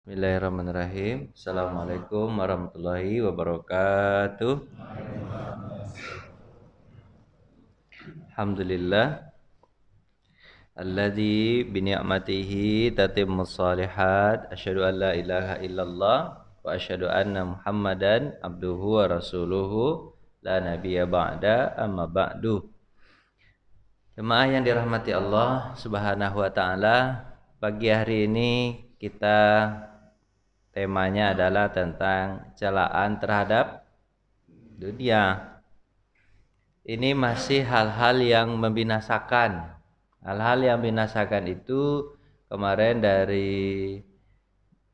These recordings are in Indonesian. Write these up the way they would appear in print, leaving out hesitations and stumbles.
Bismillahirrahmanirrahim. Assalamualaikum warahmatullahi wabarakatuh. Alhamdulillah alladzi bi ni'matihi tatimmus shalihat. Asyhadu an la ilaha illallah wa asyhadu anna Muhammadan abduhu wa rasuluhu la nabiyya ba'da amma ba'du. Jemaah yang dirahmati Allah Subhanahu wa taala, pagi hari ini kita temanya adalah tentang celaan terhadap dunia. Ini masih hal-hal yang membinasakan. Hal-hal yang membinasakan itu kemarin dari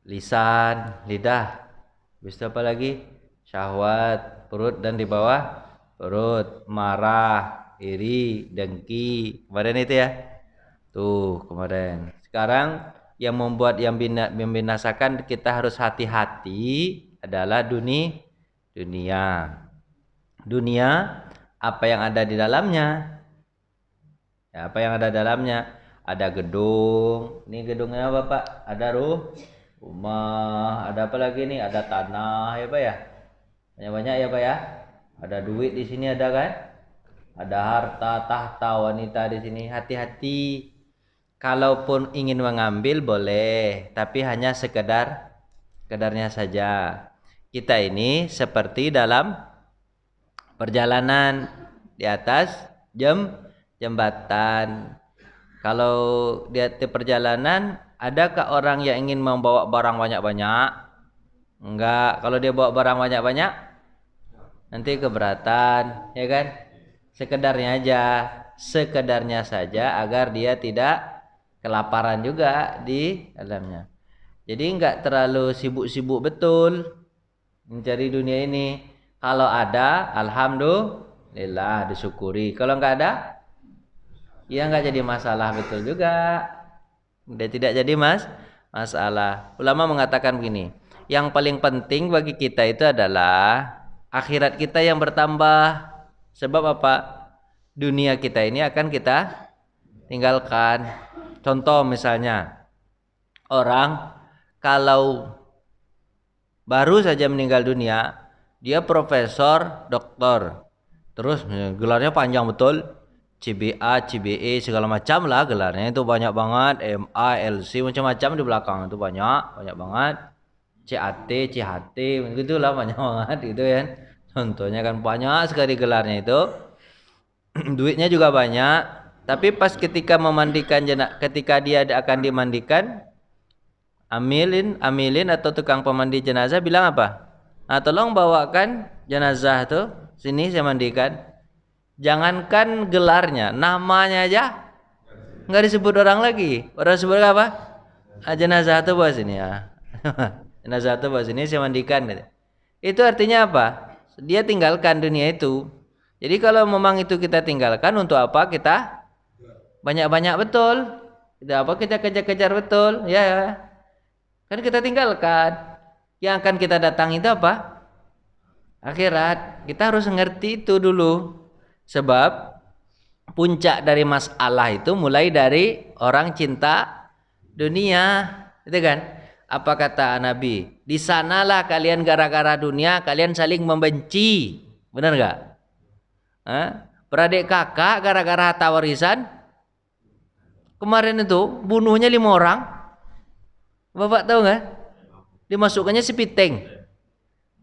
lisan, lidah. Habis itu apa lagi? Syahwat, perut dan di bawah perut, marah, iri, dengki. Kemarin itu ya. Tuh, kemarin. Sekarang yang membuat yang membinasakan kita harus hati-hati adalah dunia. Dunia apa yang ada di dalamnya? Ya, apa yang ada di dalamnya? Ada gedung. Ini gedungnya apa, Pak? Ada rumah. Ada apa lagi nih? Ada tanah, ya Pak ya? Banyak-banyak ya Pak ya? Ada duit di sini ada kan? Ada harta, tahta, wanita di sini. Hati-hati. Kalaupun ingin mengambil boleh, tapi hanya sekedarnya saja. Kita ini seperti dalam perjalanan di atas jembatan. Kalau di atas perjalanan, adakah orang yang ingin membawa barang banyak-banyak? Enggak. Kalau dia bawa barang banyak-banyak, nanti keberatan, ya kan? Sekedarnya saja agar dia tidak kelaparan juga di dalamnya. Jadi enggak terlalu sibuk-sibuk betul mencari dunia ini. Kalau ada, alhamdulillah, disyukuri. Kalau enggak ada, ya enggak jadi masalah betul juga. Dia tidak jadi masalah. Ulama mengatakan begini, yang paling penting bagi kita itu adalah akhirat kita yang bertambah. Sebab apa? Dunia kita ini akan kita tinggalkan. Contoh misalnya, orang kalau baru saja meninggal dunia, dia profesor, doktor, terus gelarnya panjang betul, CBA, CBE, segala macam lah gelarnya itu banyak banget, MA, LC, macam-macam di belakang itu banyak banget, CAT, CHT, begitulah banyak banget gitu kan. Contohnya kan banyak sekali gelarnya itu, duitnya juga banyak. Tapi pas ketika memandikan ketika dia akan dimandikan, amilin atau tukang pemandi jenazah bilang apa? Nah, tolong bawakan jenazah tuh sini saya mandikan. Jangankan gelarnya, namanya aja nggak disebut orang lagi. Orang sebut apa? Jenazah tuh bawa sini ya. Jenazah tuh bawa sini saya mandikan. Itu artinya apa? Dia tinggalkan dunia itu. Jadi kalau memang itu kita tinggalkan, untuk apa kita banyak-banyak betul? Tidak apa kita kejar-kejar betul? Ya, kan kita tinggalkan. Yang akan kita datang itu apa? Akhirat. Kita harus ngerti itu dulu. Sebab puncak dari masalah itu mulai dari orang cinta dunia, itu kan? Apa kata Nabi? Di sanalah kalian gara-gara dunia kalian saling membenci. Benar enggak? Beradik kakak gara-gara harta warisan. Kemarin itu bunuhnya 5 orang. Bapak tahu enggak? Dimasukkannya si Piteng.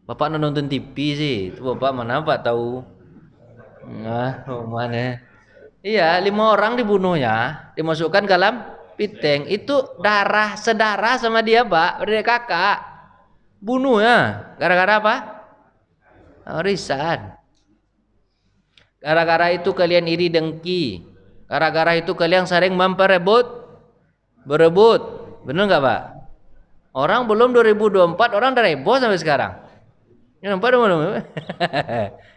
Bapak nonton TV sih. Itu Bapak mana Pak tahu? Nah, mana? Iya, 5 orang dibunuhnya, dimasukkan ke dalam Piteng. Itu sedarah sama dia, Pak, berdua kakak. Bunuh ya. Gara-gara apa? Warisan. Gara-gara itu kalian iri dengki. Gara-gara itu kalian sering berebut. Benar nggak Pak? Orang belum 2024, orang udah heboh sampai sekarang.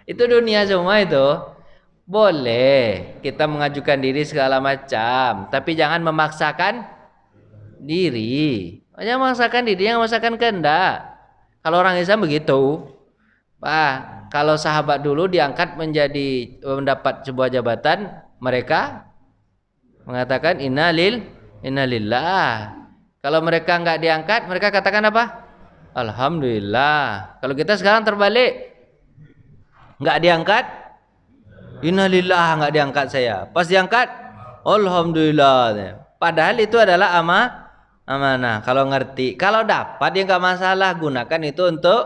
Itu dunia semua itu. Boleh kita mengajukan diri segala macam, tapi jangan memaksakan diri. Jangan memaksakan diri, jangan memaksakan kehendak. Kalau orang Islam begitu. Pak, kalau sahabat dulu diangkat mendapat sebuah jabatan, mereka mengatakan innalillah. Kalau mereka nggak diangkat, mereka katakan apa? Alhamdulillah. Kalau kita sekarang terbalik, nggak diangkat, innalillah, nggak diangkat saya. Pas diangkat, alhamdulillah. Padahal itu adalah amanah. Kalau ngerti, kalau dapat ya nggak masalah. Gunakan itu untuk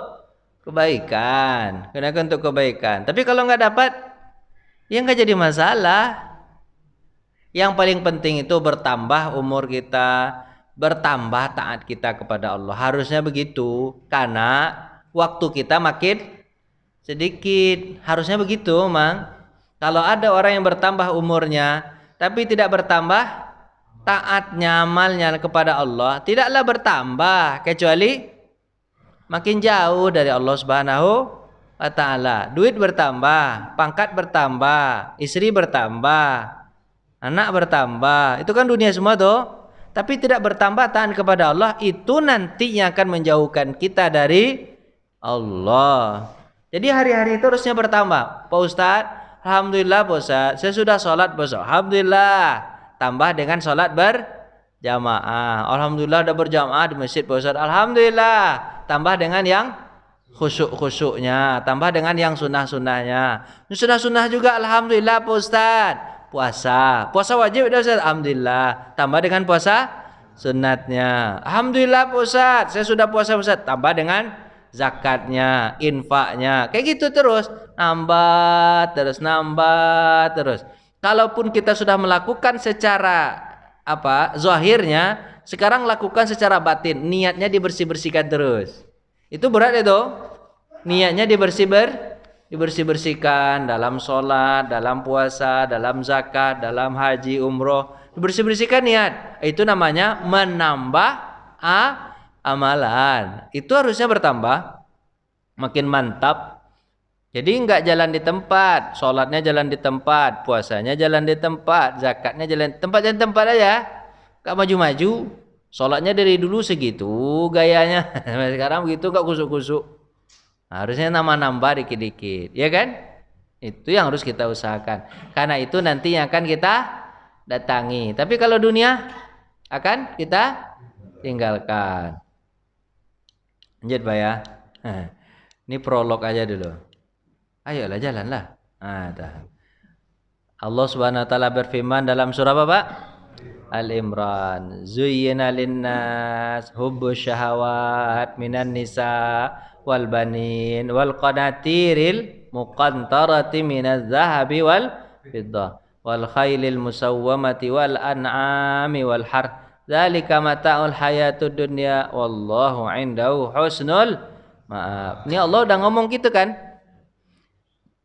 kebaikan. Gunakan untuk kebaikan. Tapi kalau nggak dapat, ya nggak jadi masalah. Yang paling penting itu bertambah umur kita, bertambah taat kita kepada Allah. Harusnya begitu, karena waktu kita makin sedikit. Harusnya begitu, Mang. Kalau ada orang yang bertambah umurnya tapi tidak bertambah taatnya, amalnya kepada Allah, tidaklah bertambah kecuali makin jauh dari Allah Subhanahu wa taala. Duit bertambah, pangkat bertambah, istri bertambah, anak bertambah. Itu kan dunia semua tuh. Tapi tidak bertambah taat kepada Allah, itu nantinya akan menjauhkan kita dari Allah. Jadi hari-hari itu harusnya bertambah. Pak Ustadz, alhamdulillah Pak Ustadz, saya sudah sholat Pak Ustadz. Alhamdulillah. Tambah dengan sholat berjamaah. Alhamdulillah udah berjamaah di masjid Pak Ustadz. Alhamdulillah. Tambah dengan yang khusyuk-khusyuknya. Tambah dengan yang sunnah-sunnahnya. Sunnah-sunnah juga alhamdulillah Pak Ustadz. Puasa wajib udah Ustaz, alhamdulillah. Tambah dengan puasa sunatnya, alhamdulillah Pak Ustaz, saya sudah puasa Ustaz. Tambah dengan zakatnya, infaknya, kayak gitu terus, nambah terus. Kalaupun kita sudah melakukan secara zahirnya, sekarang lakukan secara batin, niatnya dibersih-bersihkan terus. Itu berat itu, niatnya dibersih-bersihkan dalam sholat, dalam puasa, dalam zakat, dalam haji, umroh. Dibersih-bersihkan niat. Itu namanya menambah amalan. Itu harusnya bertambah, makin mantap. Jadi enggak jalan di tempat, sholatnya jalan di tempat, puasanya jalan di tempat, zakatnya jalan di tempat aja. Enggak maju-maju. Sholatnya dari dulu segitu gayanya. Sekarang begitu enggak kusuk-kusuk. Harusnya nambah dikit-dikit, ya kan? Itu yang harus kita usahakan. Karena itu nanti yang akan kita datangi. Tapi kalau dunia akan kita tinggalkan. Lanjut Pak ya. Ini prolog aja dulu. Ayolah jalanlah. Allah Subhanahu wa taala berfirman dalam surah apa, Pak? Al-Imran. Zuyyina lin-nas hubbus syahawat minan nisa wal banin wal qanatiril muqantarati minaz zahabi wal fiddah wal khailil musawwamati wal an'ami wal har dzalika mata'ul hayatud dunya wallahu indahu husnul ma'ab. Ini Allah udah ngomong gitu kan.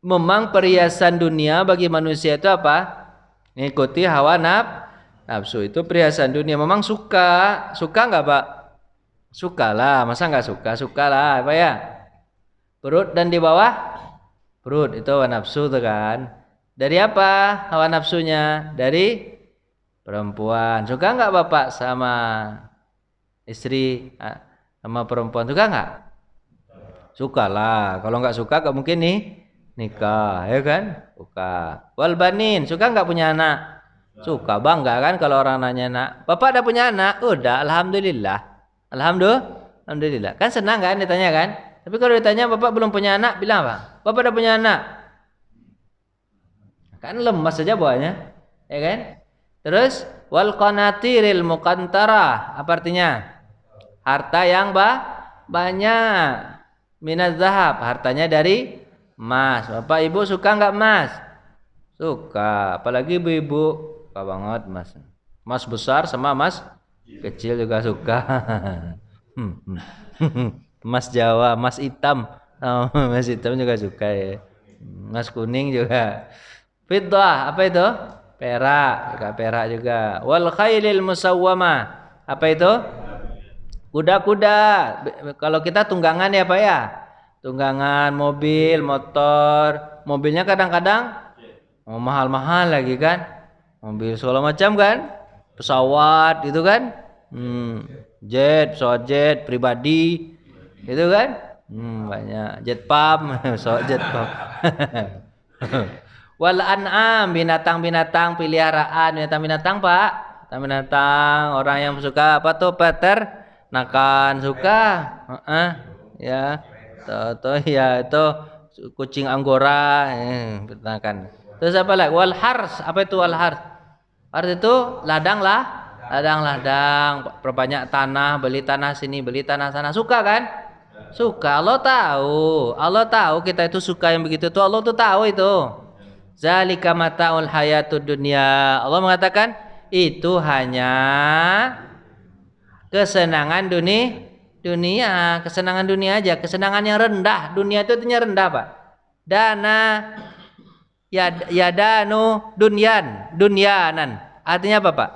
Memang perhiasan dunia bagi manusia itu apa? Ngikuti hawa nafsu. Itu perhiasan dunia. Memang suka nggak Pak? Sukalah, masa nggak suka? Sukalah, apa ya? Perut dan di bawah perut itu hawa nafsu tuh kan. Dari apa hawa nafsunya? Dari perempuan. Suka nggak Bapak sama istri sama perempuan? Suka nggak? Sukalah. Kalau nggak suka nggak mungkin nih nikah, ya kan? Suka. Wal banin, suka nggak punya anak? Suka, bangga kan kalau orang nanya nak. Bapak ada punya anak? Udah, alhamdulillah. Alhamdulillah. Kan senang kan ditanya kan? Tapi kalau ditanya Bapak belum punya anak, bilang apa? Bapak udah punya anak. Kan lemas saja bawahnya. Ya kan? Terus wal qanatiril muqantarah, apa artinya? Harta yang banyak. Minaz zahab, hartanya dari emas. Bapak Ibu suka enggak emas? Suka. Apalagi ibu-ibu suka banget emas. Emas besar sama emas kecil juga suka. Emas Jawa, emas hitam. Emas hitam juga suka ya. Emas kuning juga. Fiddah, apa itu? Perak juga. Wal khailil musawwamah. Apa itu? Kuda-kuda. Kalau kita tunggangan ya Pak ya. Tunggangan mobil, motor. Mobilnya kadang-kadang mahal-mahal lagi kan. Mobil segala macam kan. Pesawat itu kan. Pesawat jet pribadi. Itu kan. Banyak. Jet pump. Pesawat jet pump. Wal an'am, binatang-binatang peliharaan. Binatang-binatang Pak. binatang. Orang yang suka apa tuh peternakan suka. Ya. Tuh ya itu kucing anggora peternakan. Terus apa lagi? Wal hars. Apa itu wal hars? Hars itu ladang lah. Ladang-ladang, perbanyak tanah, beli tanah sini, beli tanah sana. Suka kan? Suka. Allah tahu. Allah tahu kita itu suka yang begitu tuh. Allah tuh tahu itu. Zalika mataul hayatud dunya. Allah mengatakan itu hanya kesenangan dunia, kesenangan dunia aja, kesenangan yang rendah. Dunia itu artinya rendah, Pak. Dana yadanu dunyanan. Artinya apa, Pak?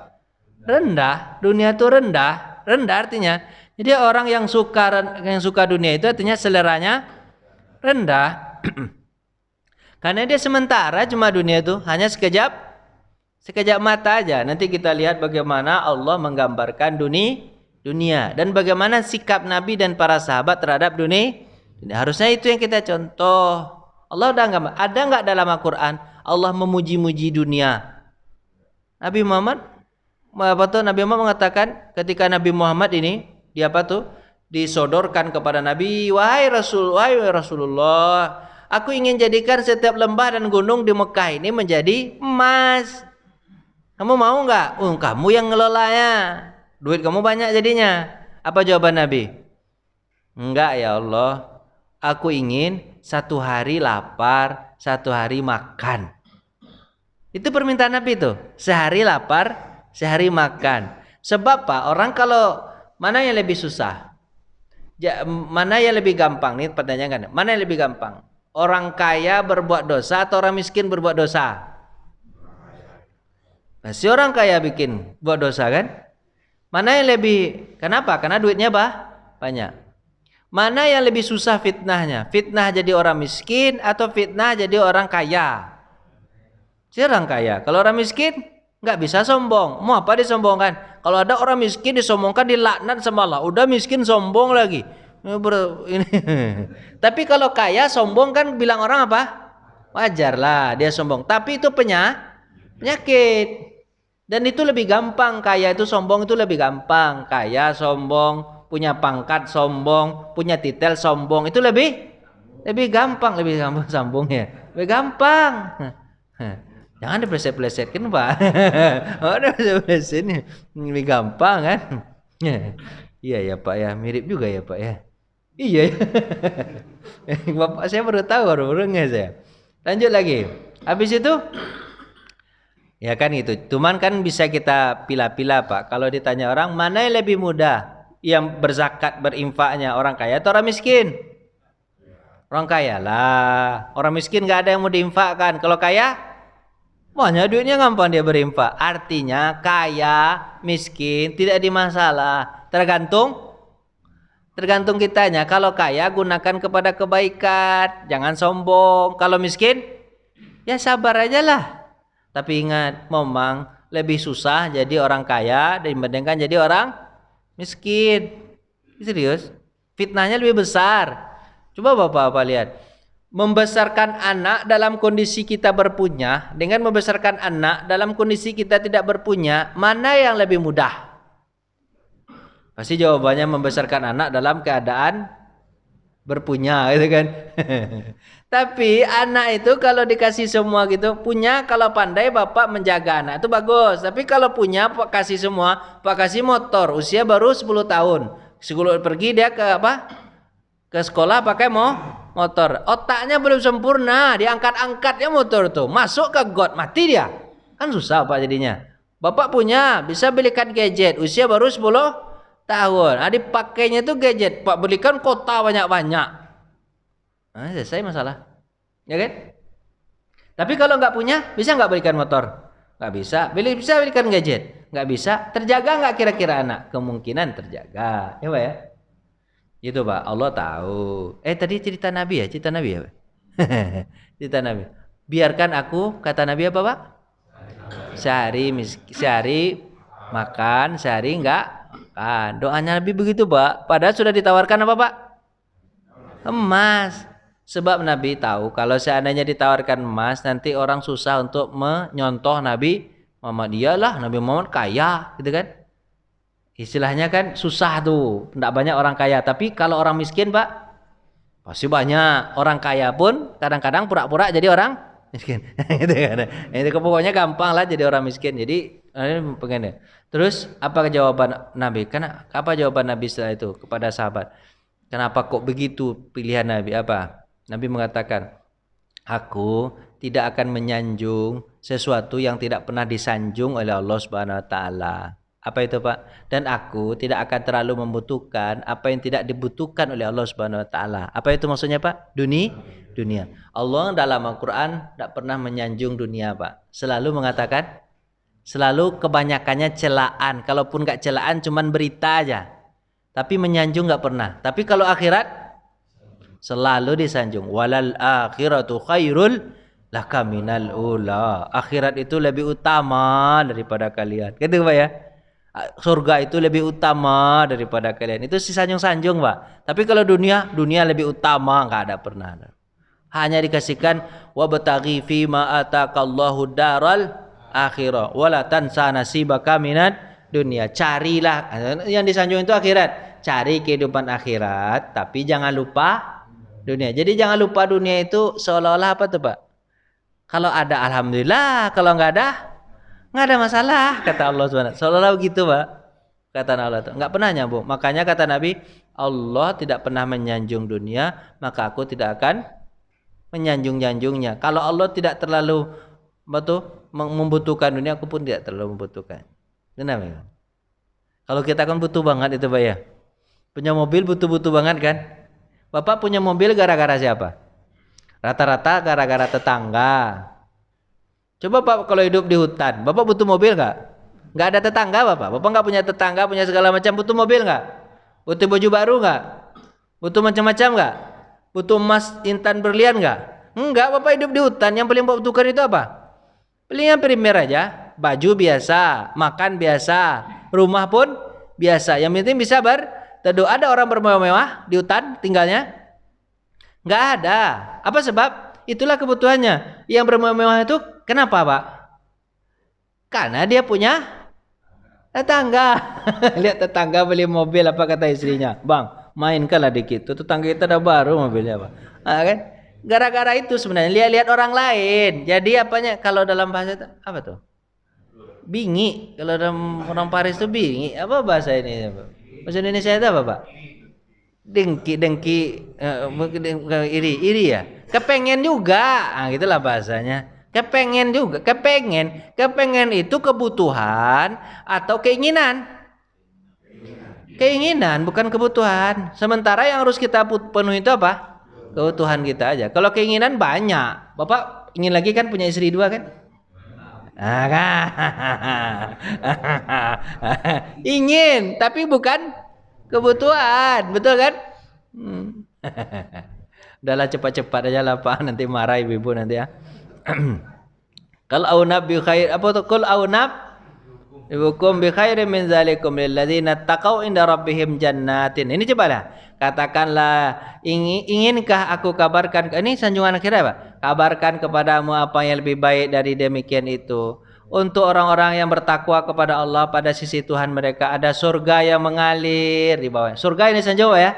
Rendah. Dunia itu rendah. Rendah artinya. Jadi orang yang suka dunia itu artinya seleranya rendah. Karena dia sementara cuma dunia itu hanya sekejap mata aja. Nanti kita lihat bagaimana Allah menggambarkan dunia dan bagaimana sikap Nabi dan para sahabat terhadap dunia. Harusnya itu yang kita contoh. Allah udah enggak ada enggak dalam Al-Qur'an Allah memuji-muji dunia? Nabi Muhammad mengatakan ketika Nabi Muhammad ini disodorkan kepada Nabi, wahai Rasulullah, aku ingin jadikan setiap lembah dan gunung di Mekah ini menjadi emas. Kamu mau enggak? Kamu yang ngelolanya. Duit kamu banyak jadinya. Apa jawaban Nabi? Enggak ya Allah. Aku ingin satu hari lapar, satu hari makan. Itu permintaan Nabi itu. Sehari lapar, sehari makan. Sebab Pak, orang kalau mana yang lebih susah? Mana yang lebih gampang? Nih pertanyaan kan. Mana yang lebih gampang? Orang kaya berbuat dosa atau orang miskin berbuat dosa? Pasti orang kaya buat dosa kan? Mana yang lebih? Kenapa? Karena duitnya banyak. Mana yang lebih susah fitnahnya? Fitnah jadi orang miskin atau fitnah jadi orang kaya? Si orang kaya. Kalau orang miskin nggak bisa sombong. Mau apa disombongkan? Kalau ada orang miskin disombongkan, dilaknat sama Allah. Udah miskin sombong lagi. Tapi kalau kaya sombong kan bilang orang apa? Wajar lah dia sombong. Tapi itu penyakit. Dan itu lebih gampang. Kaya itu sombong itu lebih gampang. Kaya sombong, punya pangkat sombong, punya titel sombong, itu lebih gampang sombongnya. Lebih gampang. Jangan dipleset-plesetkan, Pak. Oh, dipleset-plesetkan lebih gampang kan? Iya ya, Pak ya, mirip juga ya, Pak ya. Iya ya. Bapak saya baru tahu, baru nggak saya. Lanjut lagi. Habis itu ya kan itu. Cuman kan bisa kita pilah-pilah, Pak. Kalau ditanya orang mana yang lebih mudah? Yang berzakat berinfaknya orang kaya atau orang miskin? Orang kaya lah. Orang miskin nggak ada yang mau diinfakkan. Kalau kaya, banyak duitnya gampang dia berinfak. Artinya kaya, miskin tidak ada masalah. Tergantung kitanya. Kalau kaya gunakan kepada kebaikan, jangan sombong. Kalau miskin, ya sabar aja lah. Tapi ingat, memang lebih susah jadi orang kaya dibandingkan jadi orang miskin. Serius, fitnahnya lebih besar. Coba Bapak lihat. Membesarkan anak dalam kondisi kita berpunya dengan membesarkan anak dalam kondisi kita tidak berpunya, mana yang lebih mudah? Pasti jawabannya membesarkan anak dalam keadaan berpunya gitu kan. Tapi anak itu kalau dikasih semua gitu, punya kalau pandai bapak menjaga anak itu bagus. Tapi kalau punya Pak kasih semua, Pak kasih motor, usia baru 10 tahun. Sebelum pergi dia ke ke sekolah pakai motor. Otaknya belum sempurna, diangkat-angkatnya motor tuh. Masuk ke got, mati dia. Kan susah Pak jadinya. Bapak punya, bisa belikan gadget, usia baru 10 tahun. Dipakainya tuh gadget, Pak belikan kota banyak-banyak. Selesai masalah. Ya kan? Tapi kalau nggak punya, bisa nggak belikan motor? Nggak bisa. Bisa belikan gadget? Nggak bisa. Terjaga nggak kira-kira anak? Kemungkinan terjaga. Ya Pak ya? Itu Pak, Allah tahu. Tadi cerita Nabi ya? Cerita Nabi ya Pak? Cerita Nabi. Biarkan aku, kata Nabi apa Pak? Sehari makan, sehari nggak makan. Doanya Nabi begitu Pak. Padahal sudah ditawarkan apa Pak? Emas. Sebab Nabi tahu kalau seandainya ditawarkan emas, nanti orang susah untuk menyontoh Nabi Muhammadiyah lah, Nabi Muhammad kaya, gitu kan? Istilahnya kan susah tuh, tidak banyak orang kaya. Tapi kalau orang miskin, Pak, pasti banyak. Orang kaya pun kadang-kadang pura-pura jadi orang miskin. Gitu kan. Itu pokoknya gampang lah jadi orang miskin. Jadi pengen ya. Terus apa jawaban Nabi? Apa jawaban Nabi setelah itu kepada sahabat? Kenapa kok begitu pilihan Nabi? Apa? Nabi mengatakan, aku tidak akan menyanjung sesuatu yang tidak pernah disanjung oleh Allah Subhanahu wa taala. Apa itu, Pak? Dan aku tidak akan terlalu membutuhkan apa yang tidak dibutuhkan oleh Allah Subhanahu wa taala. Apa itu maksudnya, Pak? Dunia. Allah dalam Al-Qur'an tidak pernah menyanjung dunia, Pak. Selalu mengatakan, selalu kebanyakannya celaan. Kalaupun enggak celaan cuman berita aja. Tapi menyanjung enggak pernah. Tapi kalau akhirat selalu disanjung. Walal akhiratu khairul laka minal ula. Akhirat itu lebih utama daripada kalian. Gitu, Pak ya. Surga itu lebih utama daripada kalian. Itu si sanjung-sanjung, Pak. Tapi kalau dunia lebih utama, enggak ada pernah. Hanya dikasihkan wabtaghi fi ma ataqallahu daral akhirah wala tansa nasibaka minad dunia. Carilah, yang disanjung itu akhirat. Cari kehidupan akhirat, tapi jangan lupa dunia. Jadi jangan lupa dunia itu seolah-olah apa tuh, Pak? Kalau ada alhamdulillah, kalau enggak ada masalah, kata Allah SWT. Seolah-olah begitu, Pak. Kata Allah itu enggak pernah nyambung. Makanya kata Nabi, Allah tidak pernah menyanjung dunia, maka aku tidak akan menyanjung-nyanjungnya. Kalau Allah tidak terlalu membutuhkan dunia, aku pun tidak terlalu membutuhkan. Kenapa? Kalau kita kan butuh banget itu, Pak ya. Punya mobil butuh banget kan? Bapak punya mobil gara-gara siapa? Rata-rata gara-gara tetangga. Coba Pak kalau hidup di hutan, Bapak butuh mobil nggak? Nggak ada tetangga Bapak nggak punya tetangga, punya segala macam, butuh mobil nggak? Butuh baju baru nggak? Butuh macam-macam nggak? Butuh emas intan berlian nggak? Enggak, Bapak hidup di hutan, yang paling Bapak butuhkan itu apa? Paling yang primer aja, baju biasa, makan biasa, rumah pun biasa. Yang penting bisa berteduh. Ada orang bermewah-mewah di hutan tinggalnya? Nggak ada. Apa sebab? Itulah kebutuhannya. Yang bermewah-mewah itu kenapa, Pak? Karena dia punya tetangga. Lihat tetangga beli mobil, apa kata istrinya? Bang, mainkanlah dikit. Tuh tetangga kita udah baru mobilnya, Pak. Kan? Gara-gara itu sebenarnya lihat-lihat orang lain. Jadi apanya? Kalau dalam bahasa itu apa tuh? Bingi. Kalau dalam orang Paris itu bingi. Apa bahasa ini? Bahasa Indonesia itu apa, Pak? Dengki, iri ya. Kepengen juga, gitulah bahasanya. Kepengen juga, kepengen itu kebutuhan atau keinginan. Keinginan bukan kebutuhan. Sementara yang harus kita penuhi itu apa? Kebutuhan kita aja. Kalau keinginan banyak. Bapak ingin lagi kan punya istri 2 kan? Ingin, tapi bukan kebutuhan, betul kan? Udahlah cepat-cepat aja lah Pak, nanti marah ibu-ibu nanti ya. Kalau aunab bi khair apa tuh? Qul aunab hukum bi khairin min zalikum lil ladzina taqau inda rabbihim jannatin. Ini cobalah. Katakanlah, inginkah aku kabarkan, ini sanjungan akhirnya Pak. Kabarkan kepadamu apa yang lebih baik dari demikian itu. Untuk orang-orang yang bertakwa kepada Allah, pada sisi Tuhan mereka ada surga yang mengalir di bawahnya. Surga ini sanjung ya.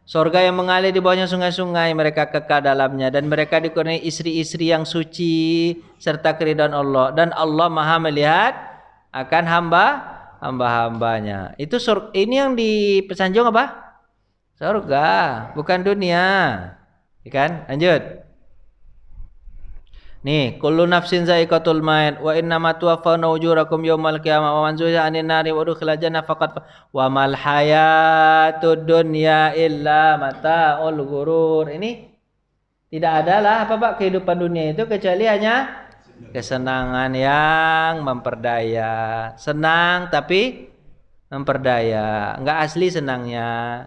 Surga yang mengalir di bawahnya sungai-sungai, mereka kekal dalamnya, dan mereka dikurniai istri-istri yang suci serta keridhaan Allah, dan Allah Maha melihat akan hamba-hambanya. Itu ini yang dipesanjung apa? Surga, bukan dunia. Kan? Lanjut. Nih, kullu nafsin za'iqatul maut wa innama tuwaffawna ujurakum yaumal qiyamah wa man zuhziha 'anil nari wa udkhila jannah faqad wa mal hayatud dunya illa mata'ul ghurur. Ini tidak adalah apa Pak kehidupan dunia itu kecuali hanya kesenangan yang memperdaya. Senang tapi memperdaya, enggak asli senangnya.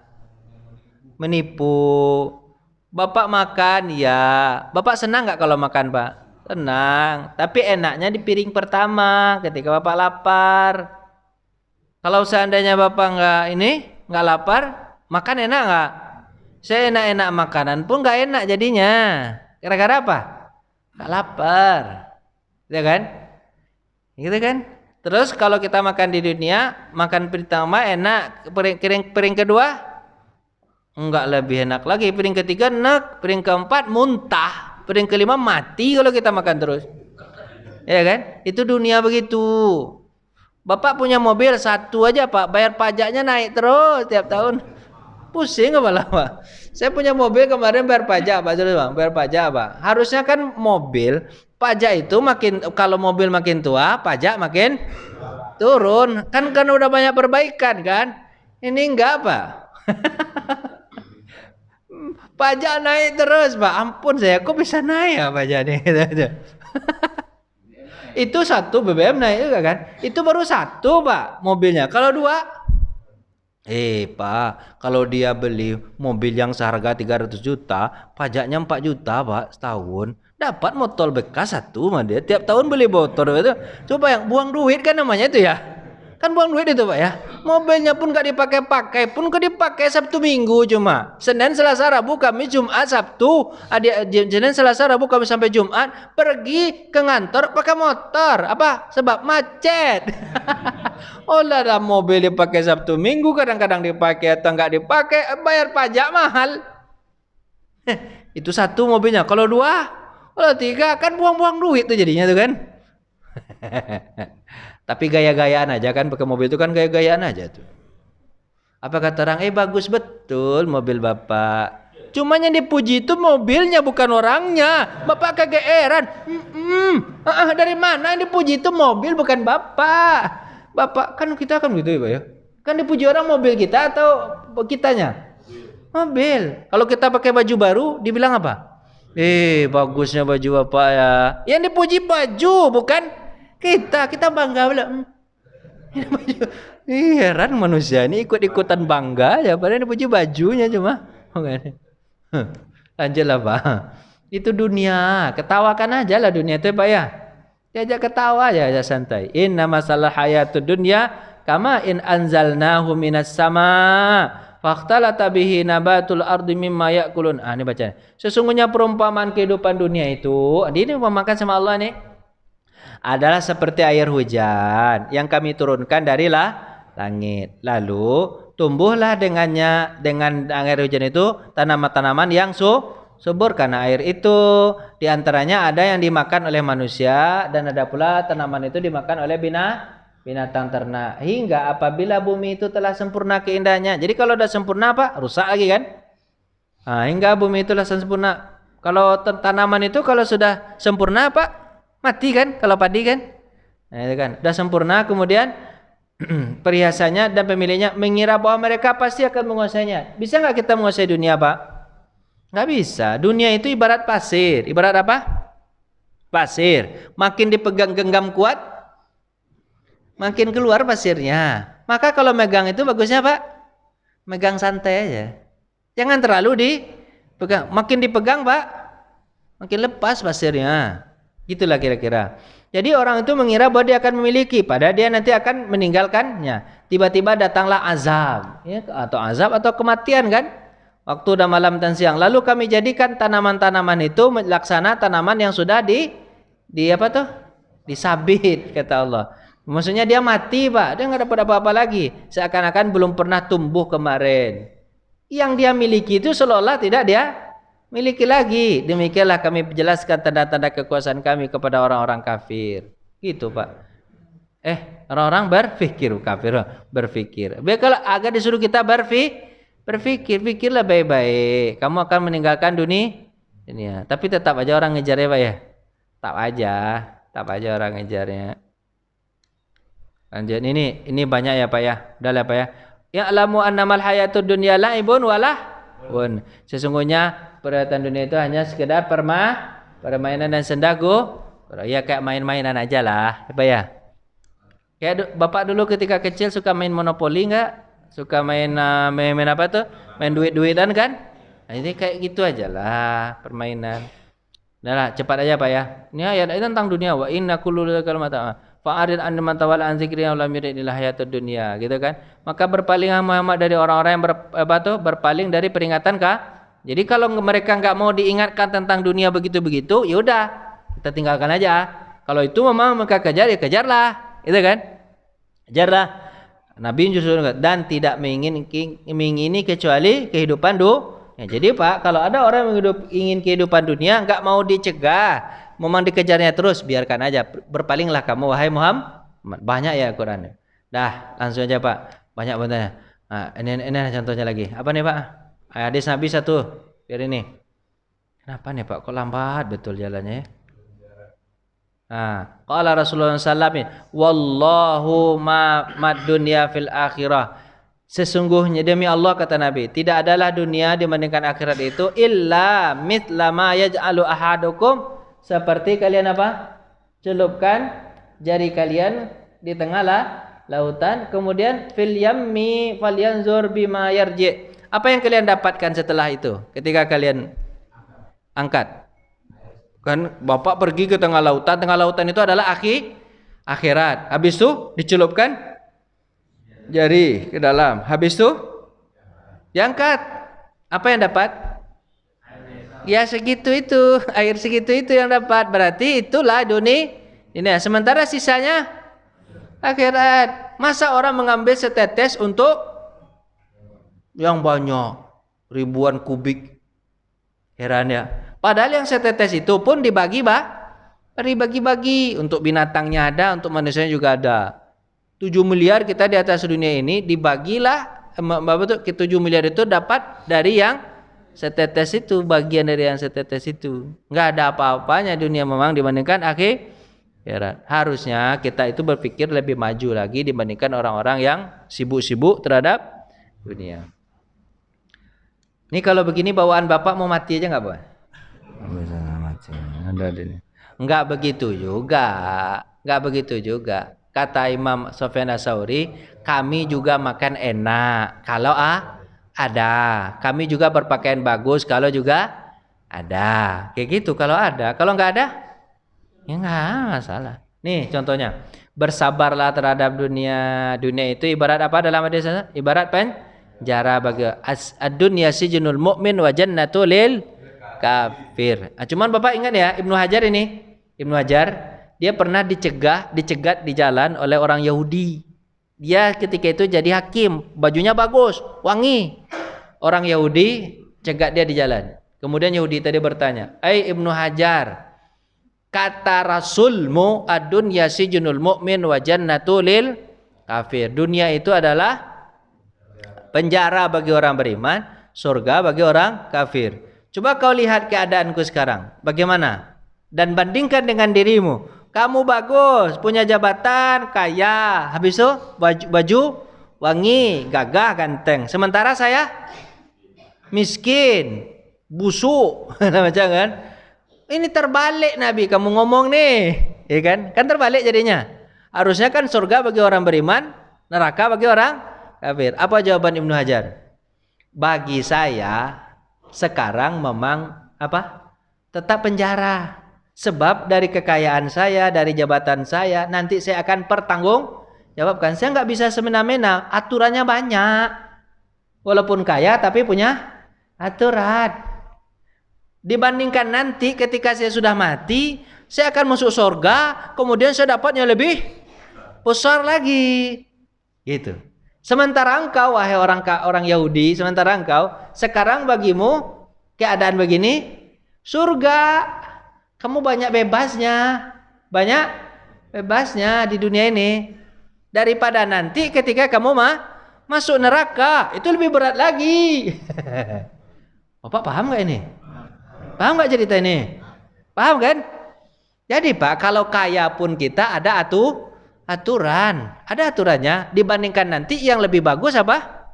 Menipu. Bapak makan ya. Bapak senang enggak kalau makan, Pak? Tenang, tapi enaknya di piring pertama ketika Bapak lapar. Kalau seandainya Bapak enggak lapar, makan enak enggak? Saya enak-enak makanan pun enggak enak jadinya. Gara-gara apa? Enggak lapar. Ya kan? Gitu kan? Terus kalau kita makan di dunia, makan pertama enak, piring kedua enggak lebih enak lagi, piring ketiga enak, piring keempat muntah, piring kelima mati kalau kita makan terus. Ya kan? Itu dunia begitu. Bapak punya mobil satu aja Pak, bayar pajaknya naik terus tiap tahun. Pusing kepala Pak. Saya punya mobil kemarin bayar pajak Pak, Bang. Bayar pajak Pak. Harusnya kan mobil pajak itu makin, kalau mobil makin tua, pajak makin turun. Kan udah banyak perbaikan kan? Ini enggak Pak. Pajak naik terus Pak. Ampun saya kok bisa naik ya pajak ini. Itu satu BBM naik juga kan? Itu baru satu Pak mobilnya. Kalau dua, Pak, kalau dia beli mobil yang seharga 300 juta, pajaknya 4 juta Pak setahun. Dapat motor bekas satu mah dia. Tiap tahun beli motor itu. Coba yang buang duit kan namanya itu ya. Kan buang duit itu Pak ya. Mobilnya pun gak dipakai-pakai, pun gak dipakai Sabtu Minggu cuma. Senin, Selasa, Rabu, Kamis, Jumat, Sabtu. Senin, Selasa, Rabu, Kamis sampai Jumat pergi ke kantor pakai motor. Apa? Sebab macet. Oh lah, ada mobil dipakai Sabtu Minggu, kadang-kadang dipakai atau enggak dipakai, bayar pajak mahal. Itu satu mobilnya. Kalau dua, kalau tiga kan buang-buang duit tuh jadinya tuh kan. Tapi gaya-gayaan aja kan, pakai mobil itu kan gaya-gayaan aja tuh. Apa kata orang? Bagus betul mobil bapak. Cuma yang dipuji itu mobilnya bukan orangnya. Bapak kegeeran. Dari mana yang dipuji itu mobil bukan bapak? Bapak kan kita kan gitu ya Pak ya. Kan dipuji orang mobil kita atau kitanya? Mobil. Kalau kita pakai baju baru dibilang apa? Bagusnya baju bapak ya. Yang dipuji baju bukan kita bangga bilang. Heran manusia ini ikut-ikutan bangga ya, padahal dipuji bajunya cuma. Lanjutlah Pak. Itu dunia, ketawakan aja lah dunia itu Pak ya. Diajak ketawa aja santai. Inna masalah hayatud dunya kama in anzalnahu minas sama. Fakhtalata bihi nabatul ardi mimma ya'kulun. Ini baca. Sesungguhnya perumpamaan kehidupan dunia itu, ini memakan sama Allah nih, adalah seperti air hujan yang kami turunkan dari langit. Lalu tumbuhlah dengan air hujan itu tanaman-tanaman yang subur karena air itu. Di antaranya ada yang dimakan oleh manusia dan ada pula tanaman itu dimakan oleh binatang ternak. Hingga apabila bumi itu telah sempurna keindahannya. Jadi kalau sudah sempurna apa? Rusak lagi kan? Hingga bumi itu telah sempurna. Kalau tanaman itu kalau sudah sempurna apa? Mati kan kalau padi kan? Nah, itu kan. Sudah sempurna kemudian perhiasannya dan pemiliknya mengira bahwa mereka pasti akan menguasainya. Bisa nggak kita menguasai dunia Pak? Nggak bisa. Dunia itu ibarat pasir. Ibarat apa? Pasir. Makin dipegang genggam kuat, makin keluar pasirnya. Maka kalau megang itu bagusnya Pak, megang santai aja. Jangan terlalu dipegang. Makin dipegang Pak, makin lepas pasirnya. Gitulah kira-kira. Jadi orang itu mengira bahwa dia akan memiliki, padahal dia nanti akan meninggalkannya. Tiba-tiba datanglah azab, ya, atau azab atau kematian kan? Waktu udah malam dan siang. Lalu kami jadikan tanaman-tanaman itu laksana tanaman yang sudah disabit kata Allah. Maksudnya dia mati Pak, dia nggak dapat apa-apa lagi. Seakan-akan belum pernah tumbuh kemarin. Yang dia miliki itu seolah-olah tidak dia miliki lagi. Demikianlah kami jelaskan tanda-tanda kekuasaan kami kepada orang-orang kafir. Gitu Pak. Orang-orang berpikir. Biar kalau agak disuruh kita berpikir, pikirlah baik-baik. Kamu akan meninggalkan dunia. Tapi tetap aja orang ngejarnya Pak ya. Tetap aja orang ngejarnya. Lanjut ini banyak ya Pak ya. Udah lah Pak ya. Ya'lamu annamal hayatud dunya la'ibun walahun. Sesungguhnya perhatian dunia itu hanya sekedar permainan dan sendagu. Ya kayak main-mainan aja lah, Pak ya. Kayak Bapak dulu ketika kecil suka main monopoli enggak? Suka main apa tuh? Main duit-duitan kan? Nah, ini kayak gitu aja lah permainan. Udah lah, cepat aja Pak ya. Ini ayat ini tentang dunia. Wa inna kullu kalmata fa'arid an man tawalla an dzikri wa lam yurid ila hayatud dunya, gitu kan? Maka berpalinglah Muhammad dari orang-orang yang berpaling dari peringatan Jadi kalau mereka enggak mau diingatkan tentang dunia begitu-begitu, ya udah, kita tinggalkan aja. Kalau itu memang mereka kejar, ya kejarlah, itu kan? Kejarlah. Nabi justru dan tidak mengingini kecuali kehidupan dunia. Jadi Pak, kalau ada orang yang ingin kehidupan dunia, enggak mau dicegah, memang dikejarnya terus, biarkan aja. Berpalinglah kamu wahai Muhammad. Banyak ya Quran. Dah, langsung aja Pak. Banyak bertanya. Nah, ini contohnya lagi. Apa nih Pak? Hadis Nabi satu. Biar ini. Kenapa nih Pak? Kok lambat betul jalannya ya? Qala Rasulullah sallallahu wallahu ma dunya fil akhirah. Sesungguhnya demi Allah kata Nabi, tidak adalah dunia dibandingkan akhirat itu illa mithla ma yaj'alu ahadukum, seperti kalian apa? Celupkan jari kalian di tengah lautan, kemudian fil yammi falyanzur bima yarji. Apa yang kalian dapatkan setelah itu ketika kalian angkat? Kan Bapak pergi ke tengah lautan itu adalah akhirat. Habis itu dicelupkan jari ke dalam. Habis itu diangkat. Apa yang dapat? Ya segitu itu, air segitu itu yang dapat. Berarti itulah dunia. Ini sementara sisanya akhirat. Masa orang mengambil setetes untuk yang banyak, ribuan kubik? Heran ya. Padahal yang setetes itu pun dibagi untuk binatangnya ada, untuk manusianya juga ada. 7 miliar kita di atas dunia ini dibagilah, 7 miliar itu dapat dari yang setetes itu, bagian dari yang setetes itu. Enggak ada apa-apanya dunia memang dibandingkan akhirat. Harusnya kita itu berpikir lebih maju lagi dibandingkan orang-orang yang sibuk-sibuk terhadap dunia. Ini kalau begini bawaan Bapak mau mati aja enggak, Pak? Enggak begitu juga. Kata Imam Sufyan Ats-Tsauri, kami juga makan enak kalau ada. Kami juga berpakaian bagus kalau juga ada. Kayak gitu kalau ada. Kalau enggak ada, ya enggak masalah. Nih contohnya, bersabarlah terhadap dunia. Dunia itu ibarat apa dalam hadis? Ibarat penjara bagi ad-dunya sijnul mu'min wa jannatul lil kafir. Cuman Bapak ingat ya, Ibnu Hajar dia pernah dicegat di jalan oleh orang Yahudi. Dia ketika itu jadi hakim, bajunya bagus, wangi. Orang Yahudi cegat dia di jalan. Kemudian Yahudi tadi bertanya, Ibnu Hajar, kata Rasulmu ad-dunya sijnul mu'min wa jannatul lil kafir. Dunia itu adalah penjara bagi orang beriman, surga bagi orang kafir. Coba kau lihat keadaanku sekarang, bagaimana? Dan bandingkan dengan dirimu. Kamu bagus, punya jabatan, kaya, habis itu baju wangi, gagah, ganteng. Sementara saya miskin, busuk, macam kan? Ini terbalik Nabi kamu ngomong nih, ya kan? Kan terbalik jadinya. Harusnya kan surga bagi orang beriman, neraka bagi orang kafir. Apa jawaban Ibnu Hajar? Bagi saya sekarang memang apa? Tetap penjara. Sebab dari kekayaan saya, dari jabatan saya, nanti saya akan pertanggungjawabkan. Saya nggak bisa semena-mena, aturannya banyak. Walaupun kaya tapi punya aturan. Dibandingkan nanti ketika saya sudah mati, saya akan masuk surga, kemudian saya dapatnya lebih besar lagi. Gitu. Sementara engkau, wahai orang Yahudi, sementara engkau, sekarang bagimu keadaan begini, surga. Kamu banyak bebasnya di dunia ini. Daripada nanti ketika kamu masuk neraka, itu lebih berat lagi. Bapak paham gak ini? Paham gak cerita ini? Paham kan? Jadi Pak, kalau kaya pun kita ada aturan. Ada aturannya. Dibandingkan nanti yang lebih bagus apa?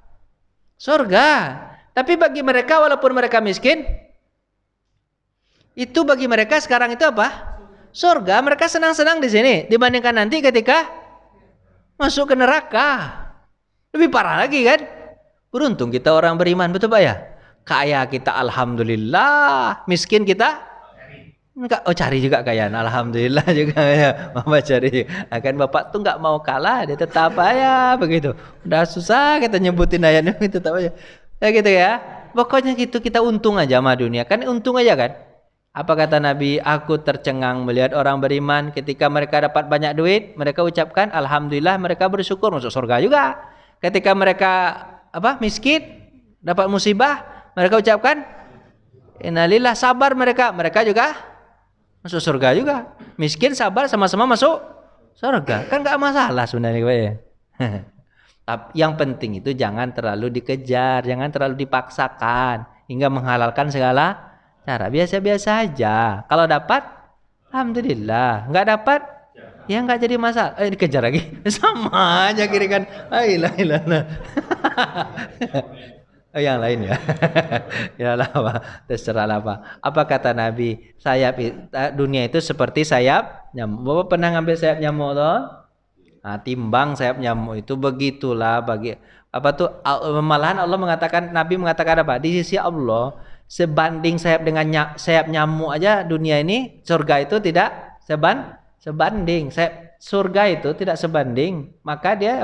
Surga. Tapi bagi mereka walaupun mereka miskin, itu bagi mereka sekarang itu apa? Surga. Mereka senang-senang di sini dibandingkan nanti ketika masuk ke neraka. Lebih parah lagi kan? Beruntung kita orang beriman, betul Pak ya? Kaya kita alhamdulillah, miskin kita cari juga kayaan, alhamdulillah juga ya. Mama cari. Akan Bapak tuh nggak mau kalah, dia tetap aja begitu. Udah susah kita nyebutin ayatnya, tetap aja. Ya gitu ya. Pokoknya gitu, kita untung aja sama dunia. Kan untung aja kan? Apa kata Nabi? Aku tercengang melihat orang beriman ketika mereka dapat banyak duit, mereka ucapkan alhamdulillah, mereka bersyukur masuk surga juga. Ketika mereka miskin, dapat musibah, mereka ucapkan innalillah, sabar mereka juga masuk surga juga. Miskin sabar sama-sama masuk surga. Kan enggak masalah sebenarnya, Pak ya. Tapi yang penting itu jangan terlalu dikejar, jangan terlalu dipaksakan hingga menghalalkan segala cara. Biasa-biasa aja. Kalau dapat, alhamdulillah. Enggak dapat, ya enggak jadi masalah. Dikejar lagi. Sama aja kiri kan. Ayolah. Yang lain ya. Ya lah, terserahlah Pak. Apa kata Nabi? Dunia itu seperti sayap nyamuk. Bapak pernah ngambil sayap nyamuk toh? Nah, timbang sayap nyamuk itu begitulah malahan Allah mengatakan, Nabi mengatakan apa? Di sisi Allah sebanding sayap dengan sayap nyamuk aja dunia ini, surga itu tidak sebanding. Surga itu tidak sebanding, maka dia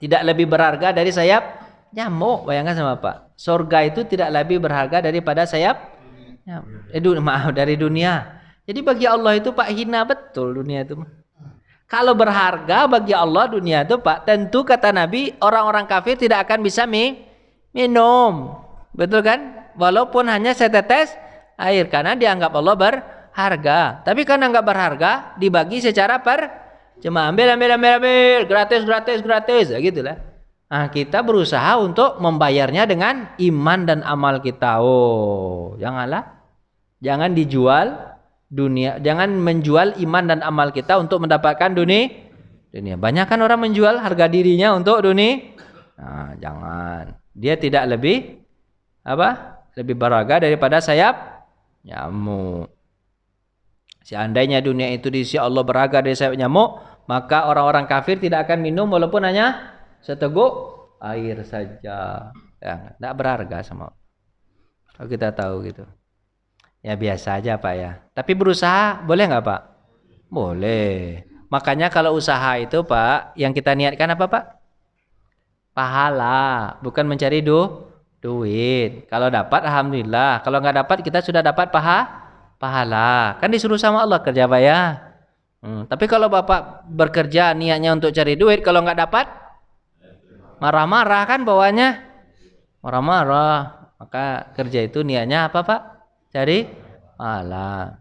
tidak lebih berharga dari sayap nyamuk. Bayangkan sama Pak, surga itu tidak lebih berharga daripada sayap nyamuk. Dari dunia. Jadi bagi Allah itu Pak, hina betul dunia itu. Kalau berharga bagi Allah dunia itu Pak, tentu kata Nabi orang-orang kafir tidak akan bisa minum. Betul kan? Walaupun hanya setetes air, karena dianggap Allah berharga. Tapi karena enggak berharga, dibagi secara cuma ambil, gratis, gitulah. Nah, kita berusaha untuk membayarnya dengan iman dan amal kita. Jangan dijual dunia, jangan menjual iman dan amal kita untuk mendapatkan dunia. Banyak kan orang menjual harga dirinya untuk dunia. Nah, jangan. Dia tidak lebih berharga daripada sayap nyamuk. Seandainya dunia itu di sisi Allah berharga dari sayap nyamuk, maka orang-orang kafir tidak akan minum walaupun hanya seteguk air saja. Ya, tidak berharga sama. Kalau kita tahu gitu. Ya biasa aja Pak ya. Tapi berusaha boleh nggak Pak? Boleh. Makanya kalau usaha itu Pak, yang kita niatkan apa Pak? Pahala, bukan mencari duit. Kalau dapat alhamdulillah. Kalau nggak dapat kita sudah dapat pahala. Kan disuruh sama Allah kerja Pak ya. Tapi kalau Bapak bekerja niatnya untuk cari duit, kalau nggak dapat marah-marah kan bawahnya. Marah-marah. Maka kerja itu niatnya apa Pak? Cari pahala.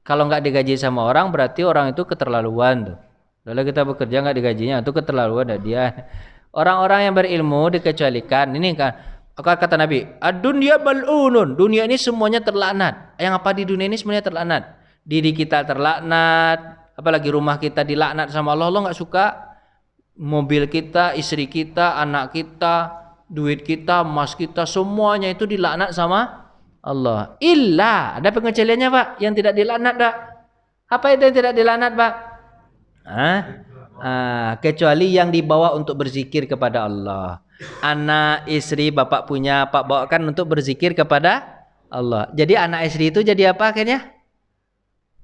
Kalau nggak digaji sama orang berarti orang itu keterlaluan tuh. Kalau kita bekerja nggak digajinya itu keterlaluan dia. Orang-orang yang berilmu dikecualikan. Ini kan kata Nabi, ad-dunya bal'unun. Dunia ini semuanya terlaknat. Yang apa di dunia ini semuanya terlaknat. Diri kita terlaknat, apalagi rumah kita dilaknat sama Allah. Allah nggak suka. Mobil kita, istri kita, anak kita, duit kita, emas kita, semuanya itu dilaknat sama Allah. Illa, ada pengecualiannya Pak, yang tidak dilaknat Pak. Apa itu yang tidak dilaknat Pak? Kecuali yang dibawa untuk berzikir kepada Allah. Anak, istri, bapak punya, Pak bawakan untuk berzikir kepada Allah. Jadi anak istri itu jadi apa akhirnya?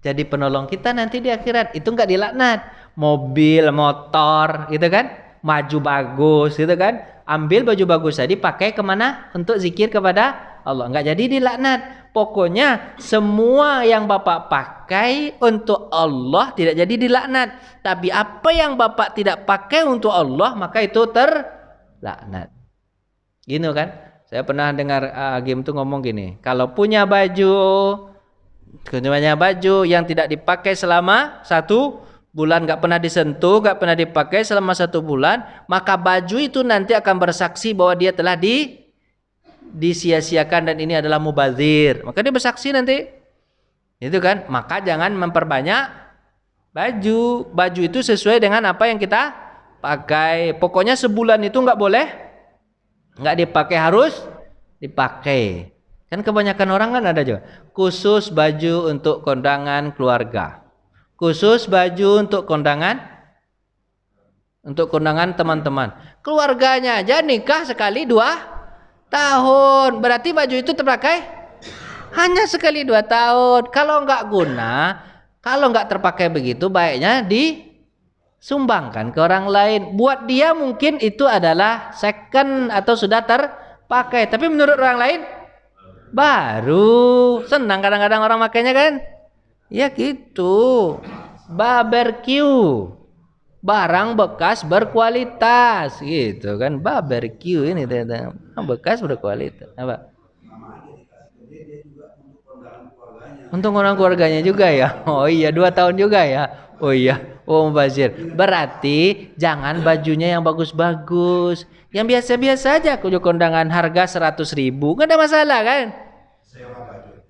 Jadi penolong kita nanti di akhirat. Itu enggak dilaknat. Mobil, motor, gitu kan? Maju bagus, gitu kan? Ambil baju bagus tadi, pakai kemana? Untuk zikir kepada Allah. Enggak jadi dilaknat. Pokoknya semua yang Bapak pakai untuk Allah tidak jadi dilaknat. Tapi apa yang Bapak tidak pakai untuk Allah, maka itu terlaknat. Gini kan? Saya pernah dengar Agim tuh ngomong gini. Kalau punya baju yang tidak dipakai selama 1 bulan, nggak pernah disentuh, nggak pernah dipakai selama 1 bulan, maka baju itu nanti akan bersaksi bahwa dia telah disia-siakan dan ini adalah mubazir. Maka dia bersaksi nanti. Itu kan? Maka jangan memperbanyak baju. Baju itu sesuai dengan apa yang kita pakai. Pokoknya sebulan itu nggak boleh nggak dipakai, harus dipakai. Kan kebanyakan orang kan ada juga. Khusus baju untuk kondangan keluarga. Khusus baju untuk kondangan teman-teman. Keluarganya aja nikah sekali 2 tahun. Berarti baju itu terpakai hanya sekali 2 tahun. Kalau enggak guna, kalau enggak terpakai begitu, baiknya disumbangkan ke orang lain. Buat dia mungkin itu adalah second atau sudah terpakai. Tapi menurut orang lain Baru senang kadang-kadang orang makainya kan? Ya gitu. Barbecue. Barang bekas berkualitas gitu kan. Barbecue ini bekas berkualitas. Apa? Untuk orang keluarganya juga ya. Oh iya 2 tahun juga ya. Oh iya. Oh Mubazir. Berarti jangan bajunya yang bagus-bagus. Yang biasa-biasa aja. Kunjung kondangan harga 100.000. Nggak ada masalah kan?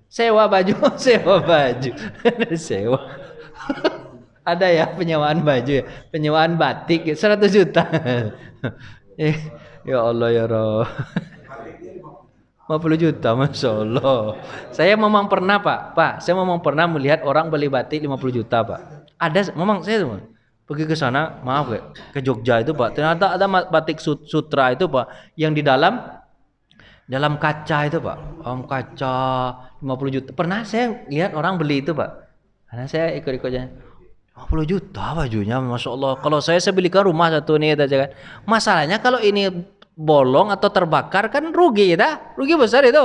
Sewa baju. Sewa baju. Sewa. Ada ya penyewaan baju ya. Penyewaan batik 100 juta. Ya Allah ya Roh. 50 juta, Masya Allah. Saya memang pernah Pak, saya memang pernah melihat orang beli batik 50 juta Pak. Ada, memang saya pergi ke sana, maaf ke Jogja itu Pak. Ternyata ada batik sutra itu Pak, yang di dalam kaca itu Pak. Dalam kaca 50 juta. Pernah saya lihat orang beli itu Pak. Karena saya ikut-ikutnya. 50 juta bajunya, Masya Allah. Kalau saya belikan rumah satu nih aja kan. Masalahnya kalau ini bolong atau terbakar kan rugi ya, rugi besar itu.